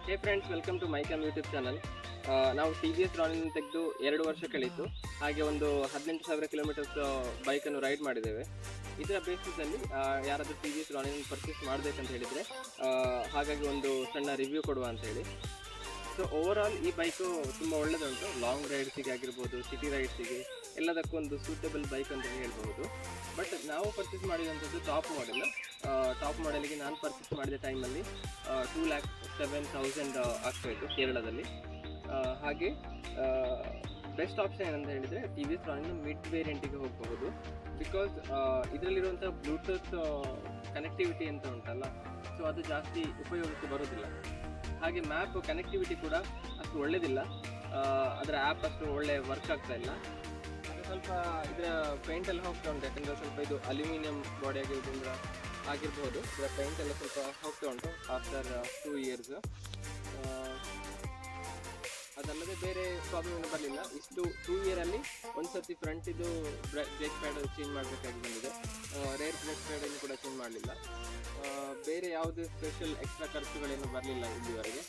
Hey friends, welcome to ಮೈಕಮ್ YouTube channel. ನಾವು T V S Ronin ತೆಗೆದು 2 ವರ್ಷ ಕಳೀತು. ಹಾಗೆ ಒಂದು 18,000 ಕಿಲೋಮೀಟರ್ಸ್ ಬೈಕನ್ನು ರೈಡ್ ಮಾಡಿದ್ದೇವೆ. ಇದರ ಬೇಸಿಸಲ್ಲಿ ಯಾರಾದರೂ T V S Ronin purchase ಮಾಡಬೇಕಂತ ಹೇಳಿದರೆ ಹಾಗಾಗಿ ಒಂದು ಸಣ್ಣ ರಿವ್ಯೂ ಕೊಡುವ ಅಂತ ಹೇಳಿ. ಸೊ ಓವರಾಲ್ ಈ ಬೈಕು ತುಂಬ ಒಳ್ಳೆಯದುಂಟು. ಲಾಂಗ್ ರೈಡ್ಸಿಗೆ ಆಗಿರ್ಬೋದು, ಸಿಟಿ ರೈಡ್ಸಿಗೆ ಎಲ್ಲದಕ್ಕೂ ಒಂದು ಸೂಟಬಲ್ ಬೈಕ್ ಅಂತ ಹೇಳ್ಬೋದು. ಬಟ್ ನಾವು ಪರ್ಚೇಸ್ ಮಾಡಿದಂಥದ್ದು ಟಾಪ್ ಮಾಡೆಲಿಗೆ ನಾನು ಪರ್ಚೇಸ್ ಮಾಡಿದ ಟೈಮಲ್ಲಿ 2,07,000 ಆಗ್ತಾಯಿತ್ತು ಕೇರಳದಲ್ಲಿ. ಹಾಗೆ ಬೆಸ್ಟ್ ಆಪ್ಷನ್ ಏನಂತ ಹೇಳಿದರೆ T V S Ronin mid ವೇರಿಯಂಟಿಗೆ ಹೋಗಬಹುದು. ಬಿಕಾಸ್ ಇದರಲ್ಲಿರುವಂಥ ಬ್ಲೂಟೂತ್ ಕನೆಕ್ಟಿವಿಟಿ ಅಂತ ಉಂಟಲ್ಲ, ಸೊ ಅದು ಜಾಸ್ತಿ ಉಪಯೋಗಕ್ಕೆ ಬರೋದಿಲ್ಲ. ಹಾಗೆ ಮ್ಯಾಪ್ ಕನೆಕ್ಟಿವಿಟಿ ಕೂಡ ಅಷ್ಟು ಒಳ್ಳೆಯದಿಲ್ಲ, ಅದರ ಆ್ಯಪ್ ಅಷ್ಟು ಒಳ್ಳೆ ವರ್ಕ್ ಆಗ್ತಾ ಇಲ್ಲ. ಅದು ಸ್ವಲ್ಪ ಇದರ ಪೇಂಟ್ ಎಲ್ಲ ಹೋಗ್ತಾ ಉಂಟು, ಯಾಕಂದರೆ ಸ್ವಲ್ಪ ಇದು ಅಲ್ಯೂಮಿನಿಯಂ ಬಾಡಿ ಆಗಿರೋದ್ರಿಂದ ಆಗಿರ್ಬೋದು. ಇದರ ಪೇಂಟ್ ಎಲ್ಲ ಸ್ವಲ್ಪ ಹೋಗ್ತಾ ಉಂಟು ಆಫ್ಟರ್ 2 ಇಯರ್ಸ್. ಅದಲ್ಲದೆ ಬೇರೆ ಪ್ರಾಬ್ಲಮ್ ಏನು ಬರಲಿಲ್ಲ. ಇಷ್ಟು 2 ಇಯರಲ್ಲಿ ಒಂದು ಸರ್ತಿ ಫ್ರಂಟ್ ಇದು ಬ್ರೇಕ್ ಪ್ಯಾಡ್ ಚೇಂಜ್ ಮಾಡಬೇಕಾಗಿ ಬಂದಿದೆ. ರೇರ್ ಬ್ರೇಕ್ ಪ್ಯಾಡನ್ನು ಕೂಡ ಚೇಂಜ್ ಮಾಡಲಿಲ್ಲ. ಬೇರೆ ಯಾವುದೇ ಸ್ಪೆಷಲ್ ಎಕ್ಸ್ಟ್ರಾ ಖರ್ಚುಗಳೇನು ಬರಲಿಲ್ಲ ಇಲ್ಲಿವರೆಗೆ.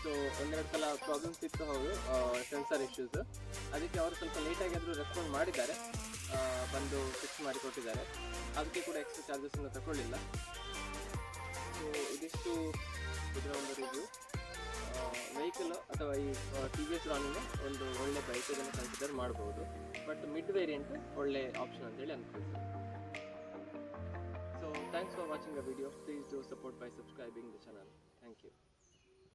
ಸೊ 1-2 ಸಲ ಪ್ರಾಬ್ಲಮ್ಸ್ ಇತ್ತು, ಹೌದು, ಸೆನ್ಸರ್ ಇಶ್ಯೂಸ್. ಅದಕ್ಕೆ ಅವರು ಸ್ವಲ್ಪ ಲೇಟಾಗಿ ಆದರೂ ರೆಸ್ಪಾಂಡ್ ಮಾಡಿದ್ದಾರೆ, ಬಂದು ಫಿಕ್ಸ್ ಮಾಡಿ ಕೊಟ್ಟಿದ್ದಾರೆ. ಅದಕ್ಕೆ ಕೂಡ ಎಕ್ಸ್ಟ್ರಾ ಚಾರ್ಜಸ್ಸನ್ನು ತಗೊಳ್ಳಿಲ್ಲ. ಸೊ ಇದಿಷ್ಟು ಇದರ ಒಂದು ರಿವ್ಯೂ. ವೆಹಿಕಲ್ ಅಥವಾ ಈ ಟಿ ವಿ ಎಸ್ ರಾನಿನ್ ಒಂದು ಒಳ್ಳೆ ಬೈಕ್, ಇದನ್ನು ಕನ್ಸಿಡರ್ ಮಾಡ್ಬೋದು. ಬಟ್ ಮಿಡ್ ವೇರಿಯಂಟ್ ಒಳ್ಳೆ ಆಪ್ಷನ್ ಅಂತೇಳಿ ಅಂದ್ಕೊಳ್ತೀನಿ. So thanks for watching the video. Please do support by subscribing the channel. Thank you.